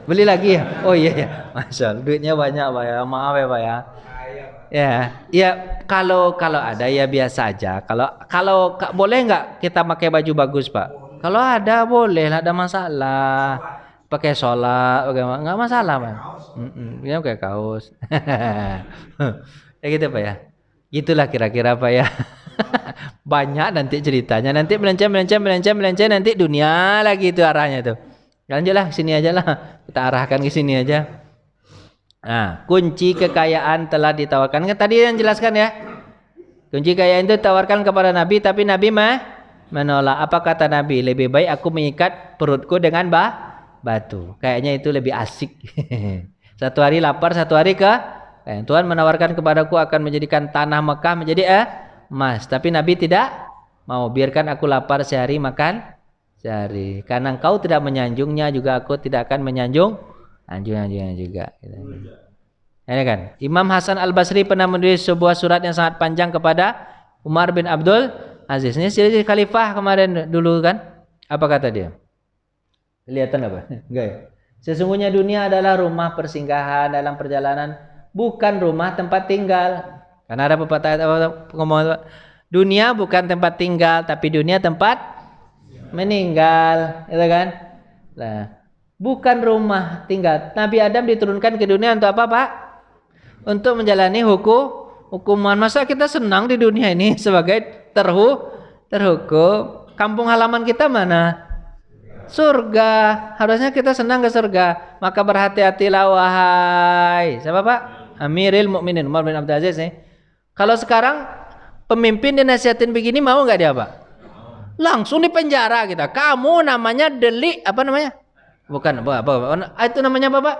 Beli lagi ya? Oh iya ya, Masya Allah, duitnya banyak Pak ya, maaf ya Pak ya. Ya kalau ada ya biasa aja. Kalau boleh nggak kita pakai baju bagus Pak? Kalau ada boleh, nggak ada masalah. Pakai sholat, nggak masalah Pak. Dia pakai kaos. Ya gitu Pak ya. Gitulah kira-kira Pak ya. Banyak nanti ceritanya, nanti melenceng nanti dunia lagi itu arahnya tuh. Lanjutlah sini aja lah, kita arahkan ke sini aja. Nah, kunci kekayaan telah ditawarkan. Kan tadi yang jelaskan ya. Kunci kekayaan itu ditawarkan kepada Nabi, tapi Nabi menolak. Apa kata Nabi? Lebih baik aku mengikat perutku dengan batu. Kayaknya itu lebih asik. Satu hari lapar, satu hari Tuhan menawarkan kepadaku akan menjadikan tanah Mekah menjadi emas, tapi Nabi tidak mau. Biarkan aku lapar sehari, makan sehari. Karena engkau tidak menyanjungnya, juga aku tidak akan menyanjung anjung-anjungnya juga. Ini kan Imam Hasan Al Basri pernah menulis sebuah surat yang sangat panjang kepada Umar bin Abdul Aziz. Ini jadi khalifah kemarin dulu kan. Apa kata dia? Kelihatan apa? Enggak ya? Sesungguhnya dunia adalah rumah persinggahan dalam perjalanan, bukan rumah tempat tinggal. Karena ada pepatah ngomong, dunia bukan tempat tinggal, tapi dunia tempat meninggal, gitu kan? Nah, bukan rumah tinggal. Nabi Adam diturunkan ke dunia untuk apa, Pak? Untuk menjalani hukuman. Masa kita senang di dunia ini sebagai terhukum? Kampung halaman kita mana? Surga. Harusnya kita senang ke surga. Maka berhati-hatilah wahai siapa Pak? Amiril Mukminin Umar bin Abdul Aziz nih. Kalau sekarang pemimpin dinasihatin begini mau nggak dia Pak? Langsung di penjara kita. Kamu namanya delik apa namanya? Bukan apa? Itu namanya apa Pak?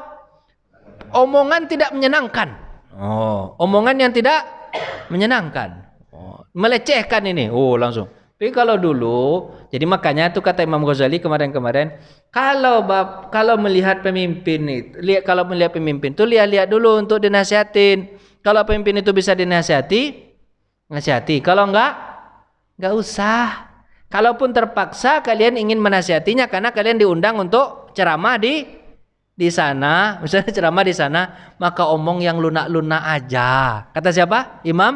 Omongan tidak menyenangkan. Oh, omongan yang tidak menyenangkan. Oh, melecehkan ini. Oh, langsung. Tapi kalau dulu, jadi makanya itu kata Imam Ghazali kemarin-kemarin, kalau melihat pemimpin itu lihat dulu untuk dinasihatin. Kalau pemimpin itu bisa dinasihati, nasihati. Kalau enggak usah. Kalaupun terpaksa kalian ingin menasihatinya karena kalian diundang untuk ceramah di sana, misalnya ceramah di sana, maka omong yang lunak-lunak aja. Kata siapa? Imam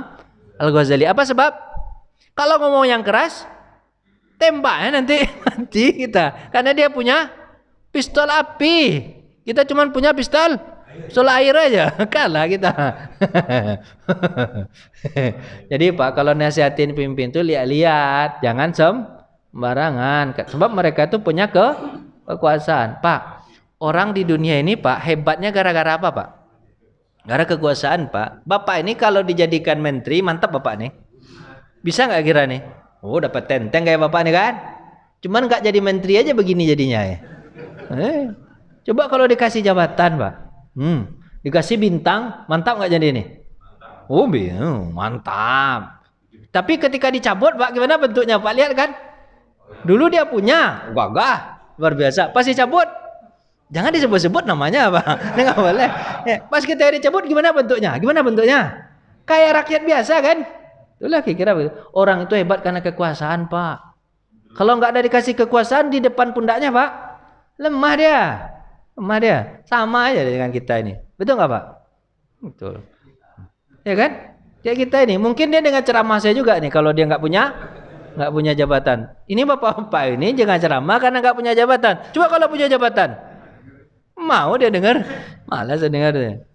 Al-Ghazali. Apa sebab? Kalau ngomong yang keras, tembak ya nanti kita. Karena dia punya pistol api. Kita cuma punya pistol air aja, kalah kita. Jadi Pak, kalau nasihatin pemimpin itu lihat-lihat, jangan sembarangan. Sebab mereka itu punya kekuasaan. Pak, orang di dunia ini Pak, hebatnya gara-gara apa Pak? Gara kekuasaan Pak. Bapak ini kalau dijadikan menteri, mantap Bapak nih. Bisa nggak kira nih? Oh, dapat tenteng kayak Bapak nih kan? Cuman nggak jadi menteri aja begini jadinya ya. Coba kalau dikasih jabatan Pak. Dikasih bintang, mantap nggak jadi ini? Oh, mantap. Tapi ketika dicabut Pak, gimana bentuknya Pak? Lihat kan? Dulu dia punya, gagah, luar biasa. Pas dicabut, jangan disebut-sebut namanya Pak. Nggak boleh. Pas kita dicabut, gimana bentuknya? Kayak rakyat biasa kan? Itulah kira-kira orang itu hebat karena kekuasaan Pak. Kalau nggak ada dikasih kekuasaan di depan pundaknya Pak, Lemah dia. Lemah dia. Sama aja dengan kita ini. Betul nggak Pak? Betul. Ya kan? Kayak kita ini. Mungkin dia dengan ceramah saya juga nih. Kalau dia nggak punya jabatan. Ini bapak-bapak ini jangan ceramah karena nggak punya jabatan. Coba kalau punya jabatan. Mau dia dengar? Malas dia dengar dia.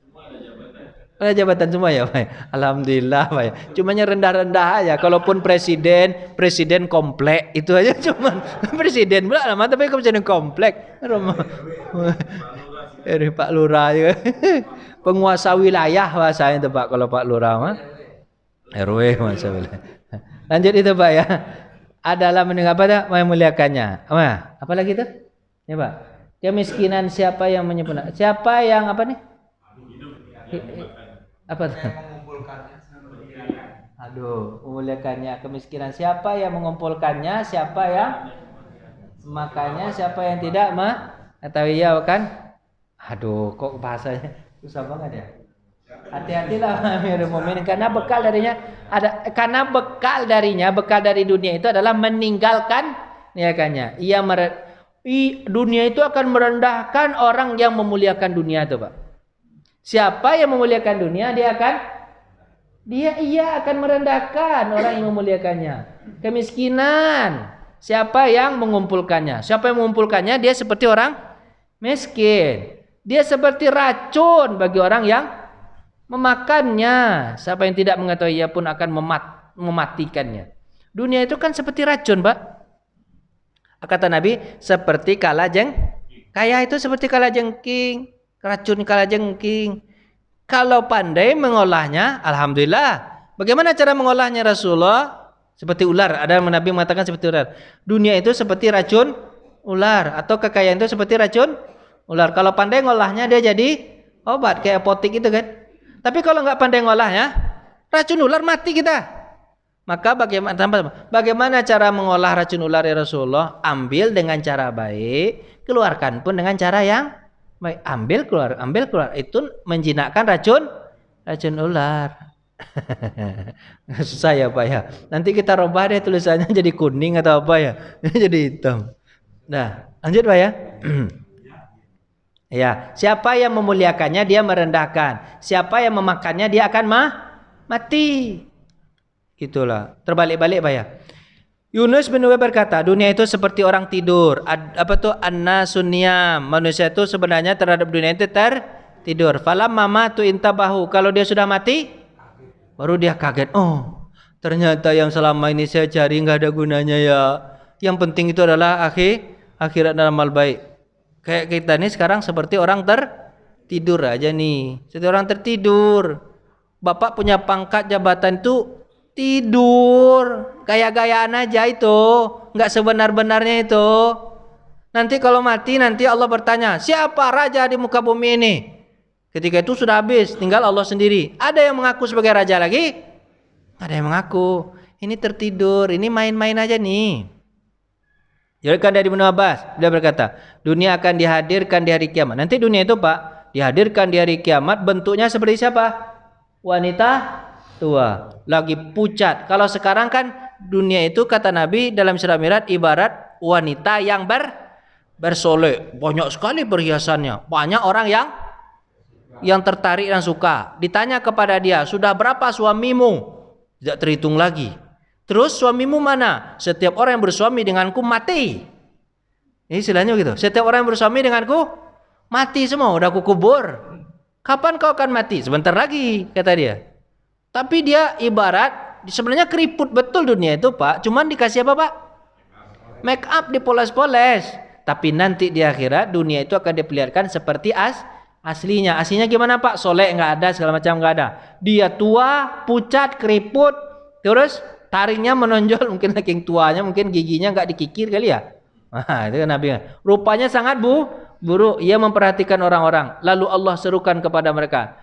Ada jabatan semua ya Pak. Alhamdulillah Pak ya. Cumanya rendah-rendah aja. Kalaupun presiden komplek itu aja cuman presiden pula lama tapi presiden komplek. Dari Pak Lurah juga. Penguasa wilayah bahasanya itu Pak kalau Pak Lurah mah. RW masa wilayah. Lanjut itu Pak ya. Adalah mendengar apa memuliakannya. Apa lagi itu? Ya Pak. Kemiskinan siapa yang menyempurnakan? Siapa yang apa nih? Apa tuh? Aduh, memuliakannya. Kemiskinan siapa yang mengumpulkannya? Siapa yang makanya? Siapa yang tidak mengetahui ya kan? Aduh, kok bahasanya susah banget ya. Hati-hatilah amirul mukminin karena bekal darinya bekal dari dunia itu adalah meninggalkan niakannya. Dunia itu akan merendahkan orang yang memuliakan dunia itu, Pak. Siapa yang memuliakan dunia ia akan merendahkan orang yang memuliakannya. Kemiskinan siapa yang mengumpulkannya? Siapa yang mengumpulkannya dia seperti orang miskin. Dia seperti racun bagi orang yang memakannya. Siapa yang tidak mengetahui ia pun akan mematikannya. Dunia itu kan seperti racun, Pak. Kata Nabi seperti kaya itu seperti kalajengking. Racun kalajengking. Kalau pandai mengolahnya, alhamdulillah. Bagaimana cara mengolahnya Rasulullah? Seperti ular. Ada Nabi mengatakan seperti ular. Dunia itu seperti racun ular atau kekayaan itu seperti racun ular. Kalau pandai ngolahnya dia jadi obat kayak apotek itu kan. Tapi kalau nggak pandai ngolahnya, racun ular mati kita. Maka bagaimana cara mengolah racun ular ya Rasulullah? Ambil dengan cara baik, keluarkan pun dengan cara yang baik. Ambil keluar. Itu menjinakkan racun ular. Susah ya Pak ya. Nanti kita rubah deh tulisannya jadi kuning atau apa ya. Jadi hitam. Nah, lanjut Pak ya. Ya, siapa yang memuliakannya dia merendahkan. Siapa yang memakannya dia akan mati. Gitulah. Terbalik-balik Pak ya. Yunus bin Ubayd berkata, dunia itu seperti orang tidur. An-nasun niyam. Manusia itu sebenarnya terhadap dunia itu tertidur. Falamma matu intabahu. Kalau dia sudah mati, baru dia kaget. Oh, ternyata yang selama ini saya cari enggak ada gunanya ya. Yang penting itu adalah akhirat dan amal baik. Kayak kita ini sekarang seperti orang tertidur aja nih. Seperti orang tertidur. Bapak punya pangkat jabatan itu tidur, gaya-gayaan aja itu, nggak sebenar-benarnya itu. Nanti kalau mati nanti Allah bertanya, siapa raja di muka bumi ini? Ketika itu sudah habis, tinggal Allah sendiri. Ada yang mengaku sebagai raja lagi? Ada yang mengaku. Ini tertidur, ini main-main aja nih. Diriwayatkan dari Ibnu Abbas, dia berkata, dunia akan dihadirkan di hari kiamat. Nanti dunia itu Pak, dihadirkan di hari kiamat bentuknya seperti siapa? Wanita tua, lagi pucat. Kalau sekarang kan dunia itu kata Nabi dalam surah Mi'raj ibarat wanita yang bersolek, banyak sekali perhiasannya. Banyak orang yang tertarik dan suka. Ditanya kepada dia, sudah berapa suamimu? Tidak terhitung lagi. Terus suamimu mana? Setiap orang yang bersuami denganku mati. Ini istilahnya begitu. Setiap orang yang bersuami denganku mati semua, udah aku kubur. Kapan kau akan mati? Sebentar lagi, kata dia. Tapi dia ibarat sebenarnya keriput betul dunia itu Pak. Cuman dikasih apa Pak? Make up, dipoles-poles. Tapi nanti di akhirat dunia itu akan diperlihatkan seperti aslinya. Aslinya gimana Pak? Soleh nggak ada, segala macam nggak ada. Dia tua, pucat, keriput, terus taringnya menonjol. Mungkin saking tuanya, mungkin giginya nggak dikikir kali ya. Nah, itu kan Nabi. Rupanya sangat buruk. Ia memperhatikan orang-orang. Lalu Allah serukan kepada mereka.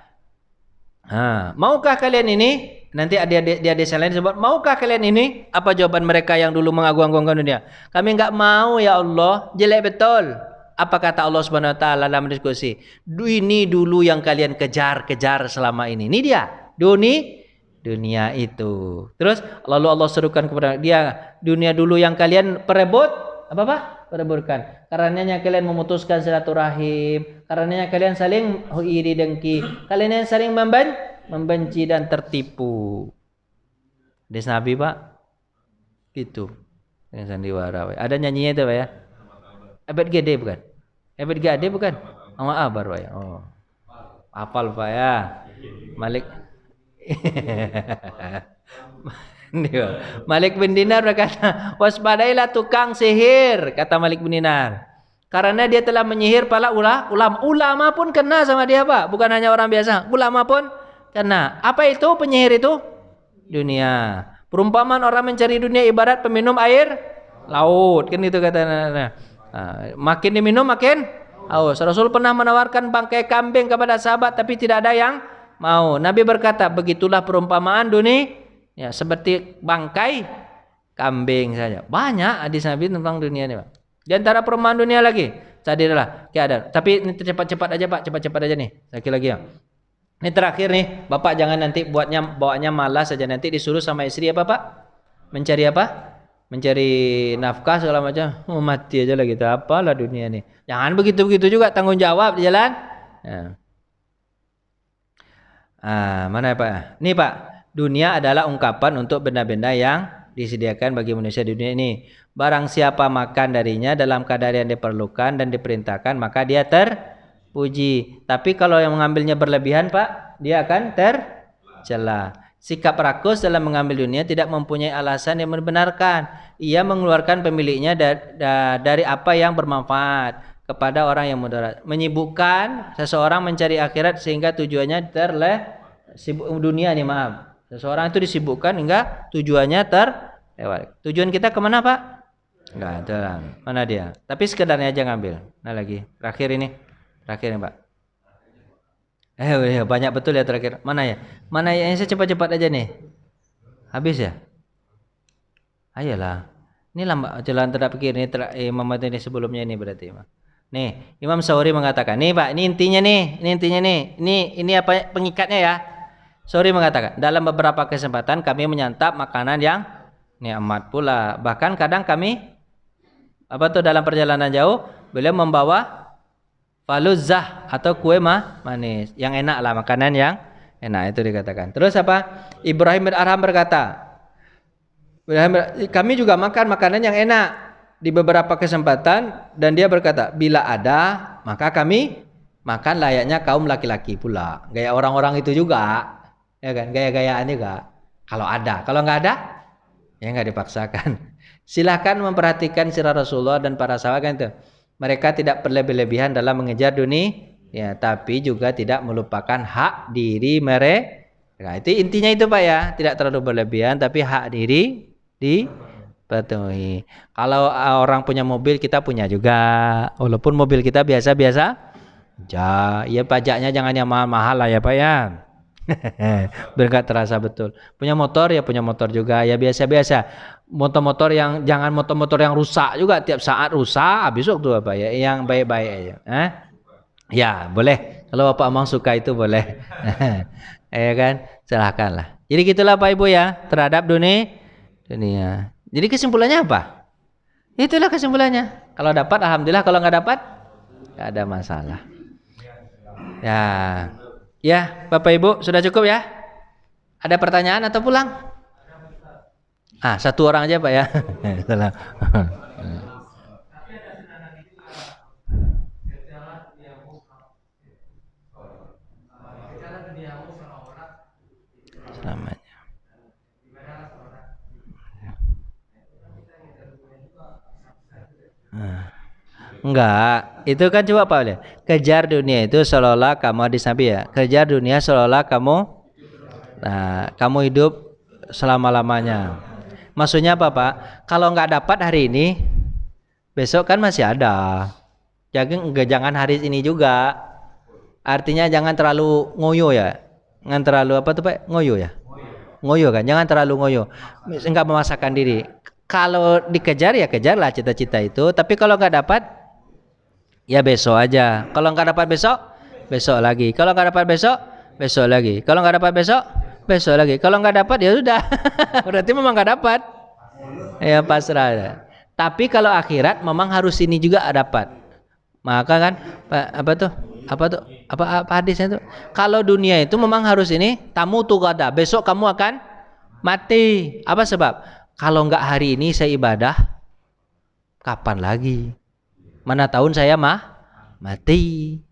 Maukah kalian ini? Nanti dia desa lain sebut, maukah kalian ini? Apa jawaban mereka yang dulu mengagung-agungkan dunia? Kami enggak mau ya Allah, jelek betul. Apa kata Allah Subhanahu wa taala dalam diskusi? Ini dulu yang kalian kejar selama ini. Ini dia, dunia itu. Terus lalu Allah serukan kepada dia, dunia dulu yang kalian perebut, apa Pak? Berburkan. Karenanya kalian memutuskan silaturahim. Karenanya kalian saling iri dengki. Kalian yang saling membenci dan tertipu. Hadis Nabi Pak. Gitu. Yang sandiwara. Ada nyanyinya itu Pak ya? Abed Gede bukan? Abed Gede bukan? Sama Abar Pak ya? Oh. Hafal Pak ya. Malik. Malik bin Dinar berkata, waspadailah tukang sihir, kata Malik bin Dinar. Karena dia telah menyihir para ulama. Ulama pun kena sama dia Pak, bukan hanya orang biasa. Ulama pun kena. Apa itu penyihir itu? Dunia. Perumpamaan orang mencari dunia ibarat peminum air laut. Kan itu kata. Makin diminum makin haus. Rasul pernah menawarkan bangkai kambing kepada sahabat tapi tidak ada yang mau. Nabi berkata, begitulah perumpamaan dunia. Ya, seperti bangkai kambing saja. Banyak hadis Nabi tentang dunia ini, Pak. Di antara perumpamaan dunia lagi, sadarlah, ada. Tapi ini cepat-cepat aja, Pak. Cepat-cepat aja nih. Lagi ya. Ini terakhir nih, Bapak jangan nanti bawaannya malas saja, nanti disuruh sama istri apa, Pak? Mencari apa? Mencari nafkah segala macam. Oh, mati aja lah kita. Apalah dunia ini. Jangan begitu-begitu juga, tanggung jawab di jalan. Ya. Mana ya, Pak? Nih, Pak. Dunia adalah ungkapan untuk benda-benda yang disediakan bagi manusia di dunia ini. Barang siapa makan darinya dalam keadaan yang diperlukan dan diperintahkan, maka dia terpuji. Tapi kalau yang mengambilnya berlebihan, Pak, dia akan tercela. Sikap rakus dalam mengambil dunia tidak mempunyai alasan yang membenarkan. Ia mengeluarkan pemiliknya dari apa yang bermanfaat kepada orang yang mudarat. Menyibukkan seseorang mencari akhirat sehingga tujuannya sibuk dunia nih, maaf. Seseorang itu disibukkan hingga tujuannya terlewat. Tujuan kita kemana, Pak? Enggak ada. Mana dia? Tapi sekedarnya aja ngambil. Nah lagi. Terakhir ini, Pak. Banyak betul ya terakhir. Mana ya? Mana ya? Yang saya cepat-cepat aja nih. Habis ya? Ayolah. Ini lambat jalan tidak pikir ini Imam ini sebelumnya ini berarti, Pak. Nih, Imam Sauri mengatakan, nih Pak, ini intinya nih. Ini apa pengikatnya ya? Sauri mengatakan, dalam beberapa kesempatan kami menyantap makanan yang nikmat pula. Bahkan kadang kami dalam perjalanan jauh beliau membawa faluzah atau kue manis yang enak lah, makanan yang enak itu dikatakan. Terus apa? Ibrahim bin Arham berkata, kami juga makan makanan yang enak di beberapa kesempatan dan dia berkata, bila ada maka kami makan layaknya kaum laki-laki pula. Gaya orang-orang itu juga. Ya kan, gaya-gayaan juga. Kalau ada, kalau nggak ada, ya nggak dipaksakan. Silahkan memperhatikan sirah Rasulullah dan para sahabat kan itu. Mereka tidak berlebih-lebihan dalam mengejar dunia, ya, tapi juga tidak melupakan hak diri mereka. Nah, itu intinya itu Pak ya, tidak terlalu berlebihan, tapi hak diri dipenuhi. Kalau orang punya mobil, kita punya juga. Walaupun mobil kita biasa-biasa, ya pajaknya jangan yang mahal-mahal lah ya Pak ya. Biar gak terasa betul. Punya motor ya punya motor juga ya biasa-biasa. Motor-motor yang jangan motor-motor yang rusak juga tiap saat rusak. Habis waktu apa ya? Yang baik-baik aja. Ya boleh. Kalau Bapak Amang suka itu boleh. Ya kan? Silahkanlah. Jadi gitulah Pak Ibu ya terhadap dunia. Jadi kesimpulannya apa? Itulah kesimpulannya. Kalau dapat alhamdulillah, kalau nggak dapat nggak ada masalah. Ya, Bapak Ibu sudah cukup ya? Ada pertanyaan atau pulang? Satu orang aja Pak ya. Selamanya. Enggak, itu kan coba Pak ya. Kejar dunia itu seolah-olah kamu hadis Nabi ya. Kejar dunia seolah-olah kamu hidup selama-lamanya. Maksudnya apa Pak? Kalau nggak dapat hari ini, besok kan masih ada. Jangan hari ini juga. Artinya jangan terlalu ngoyo ya. Jangan terlalu apa tuh Pak? Ngoyo ya. Ngoyo kan? Jangan terlalu ngoyo. Enggak memaksakan diri. Kalau dikejar ya kejarlah cita-cita itu. Tapi kalau nggak dapat, ya besok aja. Kalau nggak dapat besok, besok lagi. Kalau nggak dapat besok, besok lagi. Kalau nggak dapat besok, besok lagi. Kalau nggak dapat ya sudah. Berarti memang nggak dapat. Ya pasrah. Tapi kalau akhirat memang harus ini juga dapat. Maka kan apa tuh? Apa hadisnya tuh? Kalau dunia itu memang harus ini, tamu tuh gada. Besok kamu akan mati. Apa sebab? Kalau enggak hari ini saya ibadah, kapan lagi? Mana tahun saya mati.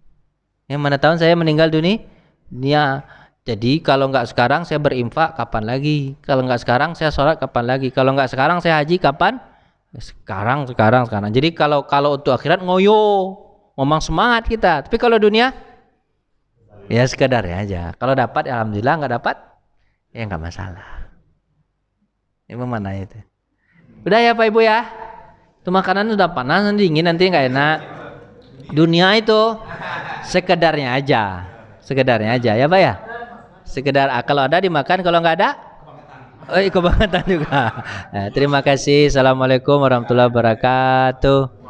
Mana tahun saya meninggal dunia. Jadi kalau enggak sekarang saya berinfak, kapan lagi? Kalau enggak sekarang saya sholat, kapan lagi? Kalau enggak sekarang saya haji, kapan? Sekarang. Jadi kalau untuk akhirat ngoyo, ngomong semangat kita. Tapi kalau dunia, ya sekedarnya aja. Kalau dapat, alhamdulillah. Enggak dapat, ya enggak masalah. Ini mana itu? Udah ya Pak Ibu ya. Itu makanan sudah panas, dingin, nanti enggak enak. Dunia itu sekedarnya aja ya Pak ya. Sekedar kalau ada dimakan, kalau enggak ada kebangetan juga. Nah, terima kasih. Assalamualaikum warahmatullahi wabarakatuh.